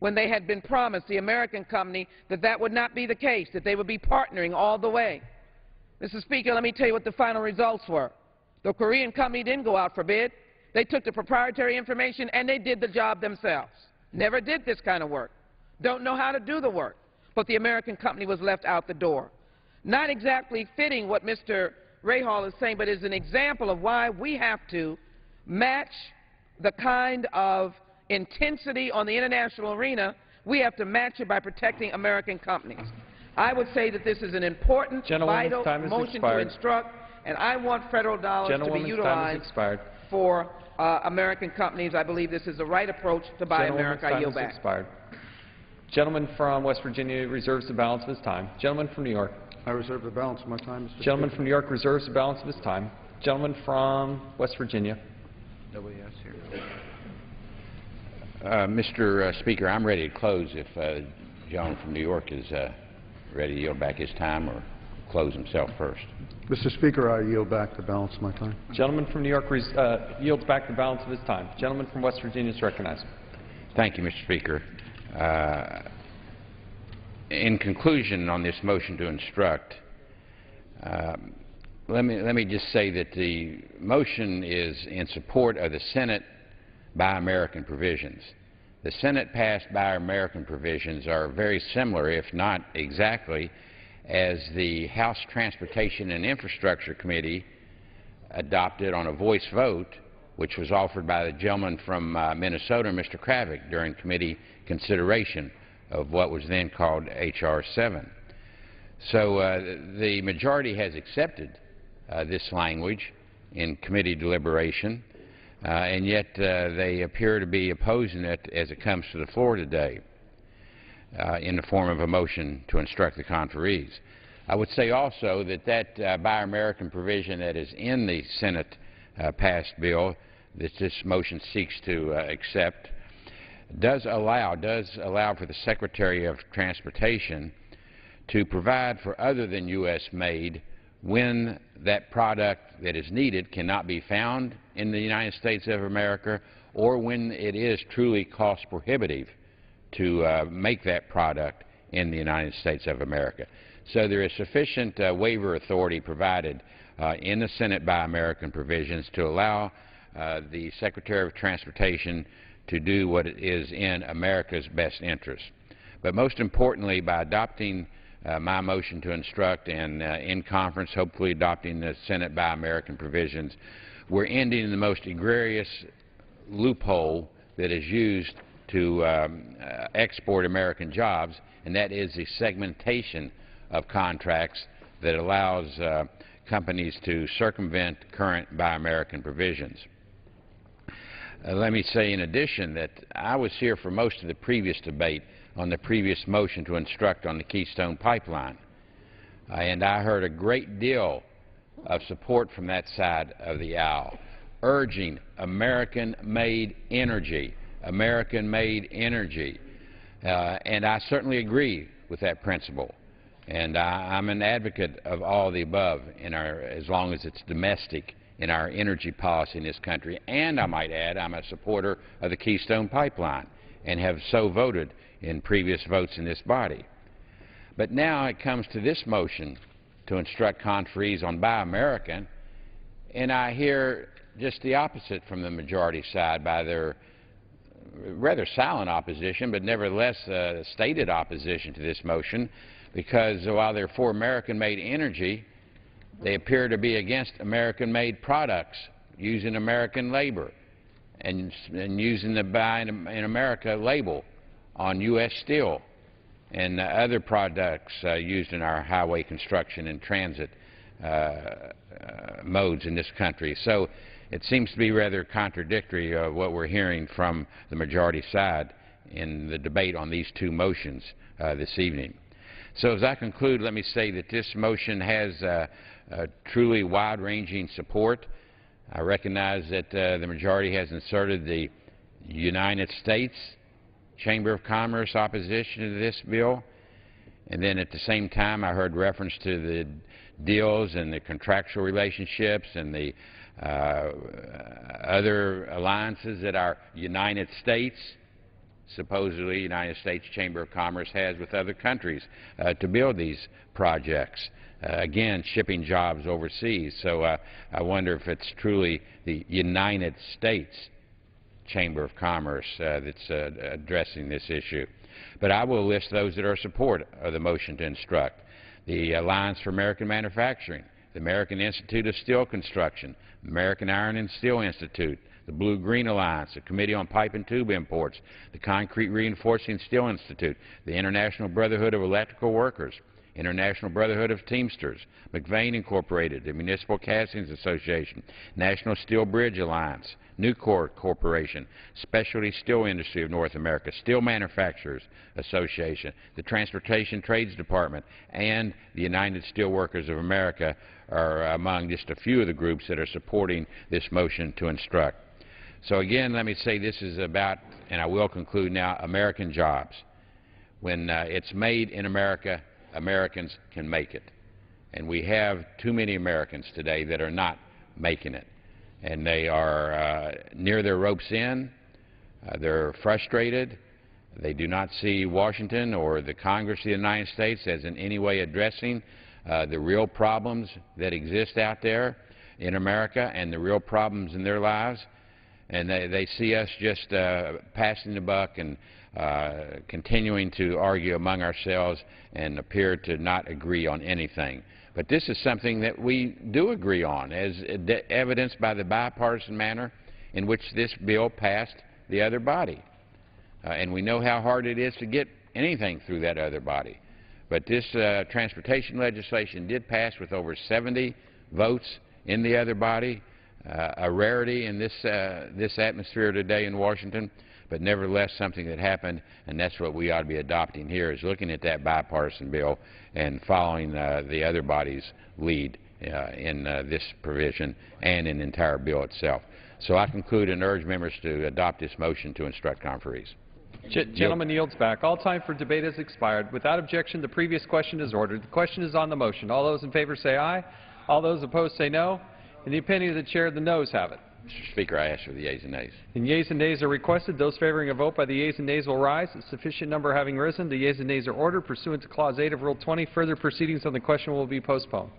when they had been promised, the American company, that that would not be the case, that they would be partnering all the way. Mr. Speaker, let me tell you what the final results were. The Korean company didn't go out for bid. They took the proprietary information and they did the job themselves. Never did this kind of work. Don't know how to do the work. But the American company was left out the door. Not exactly fitting what Mr. Rahal is saying, but is an example of why we have to match the kind of intensity on the international arena. We have to match it by protecting American companies. I would say that this is an important, vital motion to instruct, and I want federal dollars to be utilized for American companies. I believe this is the right approach to Buy America. I yield back. Gentleman from West Virginia reserves the balance of his time. Gentleman from New York. I reserve the balance of my time, Mr. Gentleman from New York reserves the balance of his time. Gentleman from West Virginia. Nobody else here. Mr. Speaker, I'm ready to close if the gentleman from New York is ready to yield back his time or close himself first. Mr. Speaker, I yield back the balance of my time. Gentleman from New York yields back the balance of his time. Gentleman from West Virginia is recognized. Thank you, Mr. Speaker. In conclusion on this motion to instruct, let me just say that the motion is in support of the Senate Buy American provisions. The Senate passed Buy American provisions are very similar, if not exactly, as the House Transportation and Infrastructure Committee adopted on a voice vote, which was offered by the gentleman from Minnesota, Mr. Kravick, during committee consideration of what was then called H.R. 7. So the majority has accepted this language in committee deliberation, and yet they appear to be opposing it as it comes to the floor today in the form of a motion to instruct the conferees. I would say also that that Buy American provision that is in the Senate passed bill that this motion seeks to accept does allow for the Secretary of Transportation to provide for other than U.S. made when that product that is needed cannot be found in the United States of America, or when it is truly cost prohibitive to make that product in the United States of America. So there is sufficient waiver authority provided in the Senate Buy American provisions to allow the Secretary of Transportation to do what is in America's best interest. But most importantly, by adopting my motion to instruct and in conference hopefully adopting the Senate Buy American provisions, we're ending the most egregious loophole that is used to export American jobs, and that is the segmentation of contracts that allows companies to circumvent current Buy American provisions. Let me say in addition that I was here for most of the previous debate on the previous motion to instruct on the Keystone Pipeline, and I heard a great deal of support from that side of the aisle, urging American-made energy, American-made energy, and I certainly agree with that principle. And I'm an advocate of all the above as long as it's domestic in our energy policy in this country. And I might add, I'm a supporter of the Keystone Pipeline and have so voted in previous votes in this body. But now it comes to this motion to instruct conferees on Buy American, and I hear just the opposite from the majority side by their rather silent opposition, but nevertheless stated opposition to this motion, because while they're for American-made energy, they appear to be against American-made products using American labor and using the Buy in America label on U.S. steel and other products used in our highway construction and transit modes in this country. So it seems to be rather contradictory of what we're hearing from the majority side in the debate on these two motions this evening. So as I conclude, let me say that this motion has truly wide-ranging support. I recognize that the majority has inserted the United States Chamber of Commerce opposition to this bill, and then at the same time I heard reference to the deals and the contractual relationships and the other alliances that our United States, supposedly United States Chamber of Commerce, has with other countries to build these projects. Again, shipping jobs overseas. So I wonder if it's truly the United States Chamber of Commerce that's addressing this issue. But I will list those that are in support of the motion to instruct: the Alliance for American Manufacturing, the American Institute of Steel Construction, American Iron and Steel Institute, the Blue-Green Alliance, the Committee on Pipe and Tube Imports, the Concrete Reinforcing Steel Institute, the International Brotherhood of Electrical Workers, International Brotherhood of Teamsters, McVeigh Incorporated, the Municipal Castings Association, National Steel Bridge Alliance, Nucor Corporation, Specialty Steel Industry of North America, Steel Manufacturers Association, the Transportation Trades Department, and the United Steelworkers of America are among just a few of the groups that are supporting this motion to instruct. So again, let me say this is about, and I will conclude now, American jobs. When it's made in America, Americans can make it. And we have too many Americans today that are not making it. And they are near their ropes end. They're frustrated. They do not see Washington or the Congress of the United States as in any way addressing the real problems that exist out there in America and the real problems in their lives. And they see us just passing the buck and continuing to argue among ourselves and appear to not agree on anything. But this is something that we do agree on, as evidenced by the bipartisan manner in which this bill passed the other body. And we know how hard it is to get anything through that other body. But this transportation legislation did pass with over 70 votes in the other body, a rarity in this atmosphere today in Washington, but nevertheless something that happened, and that's what we ought to be adopting here, is looking at that bipartisan bill and following the other body's lead in this provision and in the entire bill itself. So I conclude and urge members to adopt this motion to instruct conferees. Gentleman yields back. All time for debate has expired. Without objection, the previous question is ordered. The question is on the motion. All those in favor say aye. All those opposed say no. In the opinion of the chair, the noes have it. Mr. Speaker, I ask for the yeas and nays. And yeas and nays are requested. Those favoring a vote by the yeas and nays will rise. A sufficient number having risen, the yeas and nays are ordered. Pursuant to Clause 8 of Rule 20, further proceedings on the question will be postponed.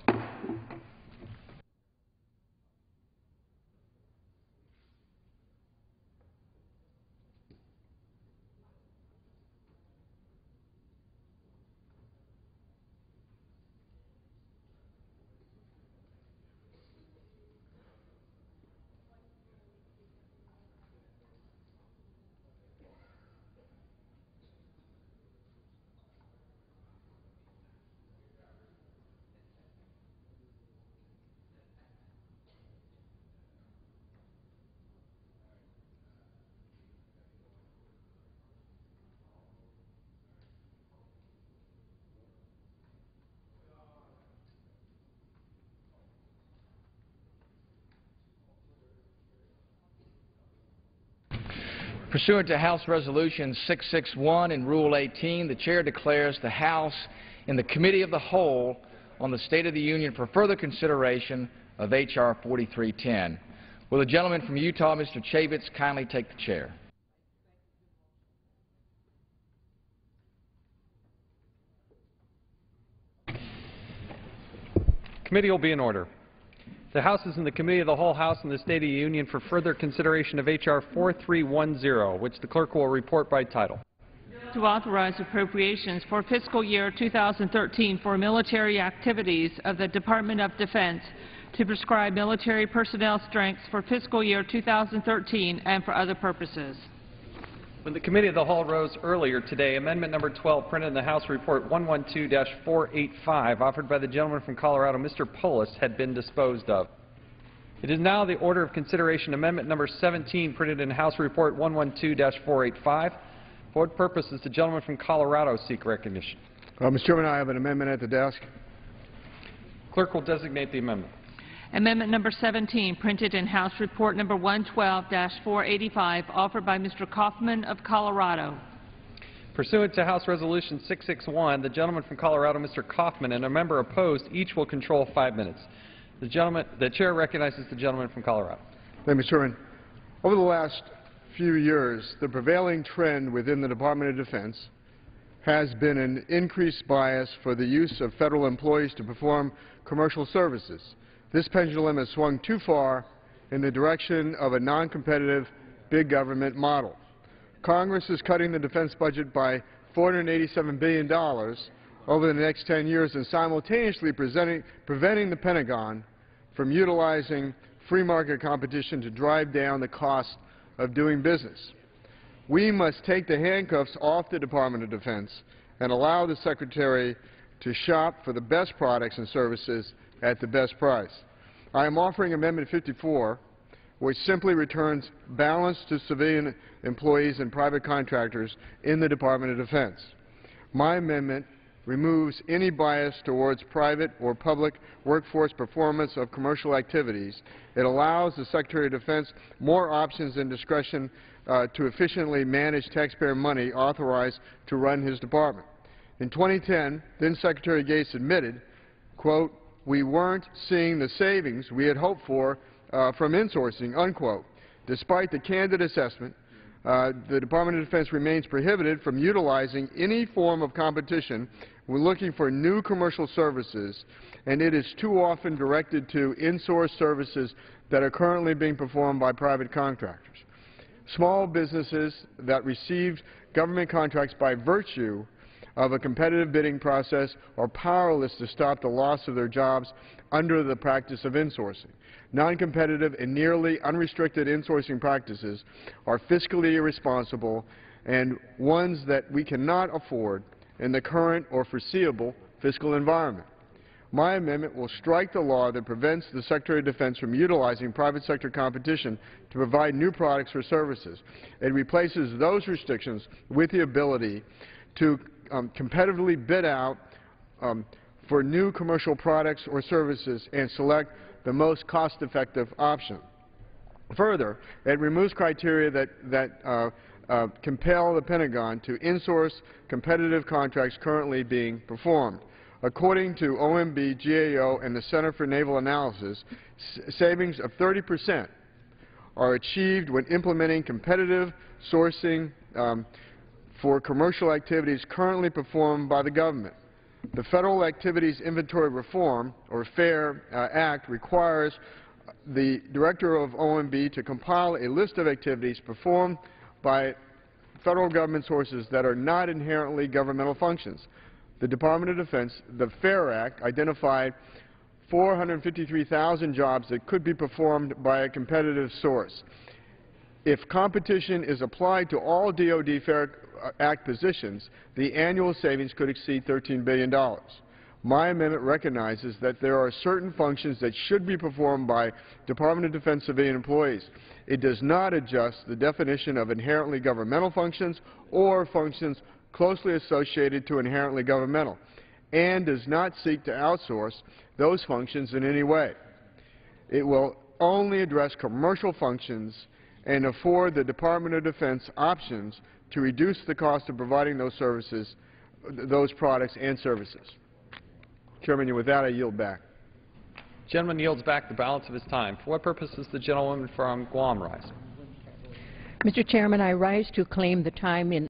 Pursuant to House Resolution 661 and Rule 18, the Chair declares the House in the Committee of the Whole on the State of the Union for further consideration of H.R. 4310. Will the gentleman from Utah, Mr. Chavitz, kindly take the chair? Committee will be in order. The House is in the Committee of the Whole House in the State of the Union for further consideration of H.R. 4310, which the clerk will report by title. To authorize appropriations for fiscal year 2013 for military activities of the Department of Defense, to prescribe military personnel strengths for fiscal year 2013 and for other purposes. When the Committee of the Whole rose earlier today, Amendment number 12, printed in the House Report 112-485, offered by the gentleman from Colorado, Mr. Polis, had been disposed of. It is now the order of consideration Amendment number 17, printed in House Report 112-485. For what purpose does the gentleman from Colorado seek recognition? Mr. Chairman, I have an amendment at the desk. Clerk will designate the amendment. Amendment number 17, printed in House Report number 112-485, offered by Mr. Kaufman of Colorado. Pursuant to House Resolution 661, the gentleman from Colorado, Mr. Kaufman, and a member opposed, each will control 5 minutes. The Chair recognizes the gentleman from Colorado. Thank you, Mr. Chairman. Over the last few years, the prevailing trend within the Department of Defense has been an increased bias for the use of federal employees to perform commercial services. This pendulum has swung too far in the direction of a non-competitive big government model. Congress is cutting the defense budget by $487 billion over the next 10 years and simultaneously preventing the Pentagon from utilizing free market competition to drive down the cost of doing business. We must take the handcuffs off the Department of Defense and allow the Secretary to shop for the best products and services at the best price. I am offering Amendment 54, which simply returns balance to civilian employees and private contractors in the Department of Defense. My amendment removes any bias towards private or public workforce performance of commercial activities. It allows the Secretary of Defense more options and discretion to efficiently manage taxpayer money authorized to run his department. In 2010, then Secretary Gates admitted, quote, "We weren't seeing the savings we had hoped for from insourcing," unquote. Despite the candid assessment, the Department of Defense remains prohibited from utilizing any form of competition when looking for new commercial services, and it is too often directed to in-source services that are currently being performed by private contractors. Small businesses that received government contracts by virtue of a competitive bidding process are powerless to stop the loss of their jobs under the practice of insourcing. Non-competitive and nearly unrestricted insourcing practices are fiscally irresponsible and ones that we cannot afford in the current or foreseeable fiscal environment. My amendment will strike the law that prevents the Secretary of Defense from utilizing private sector competition to provide new products or services. It replaces those restrictions with the ability to competitively bid out for new commercial products or services and select the most cost-effective option. Further, it removes criteria that compel the Pentagon to insource competitive contracts currently being performed. According to OMB, GAO, and the Center for Naval Analysis, savings of 30% are achieved when implementing competitive sourcing for commercial activities currently performed by the government. The Federal Activities Inventory Reform, or FAIR Act, requires the Director of OMB to compile a list of activities performed by federal government sources that are not inherently governmental functions. The Department of Defense, the FAIR Act, identified 453,000 jobs that could be performed by a competitive source. If competition is applied to all DoD FAIR Act positions, the annual savings could exceed $13 billion. My amendment recognizes that there are certain functions that should be performed by Department of Defense civilian employees. It does not adjust the definition of inherently governmental functions or functions closely associated to inherently governmental, and does not seek to outsource those functions in any way. It will only address commercial functions and afford the Department of Defense options to reduce the cost of providing those services, those products and services. Chairman, with that, I yield back. Gentleman yields back the balance of his time. For what purpose does the gentlewoman from Guam rise? Mr. Chairman, I rise to claim the time in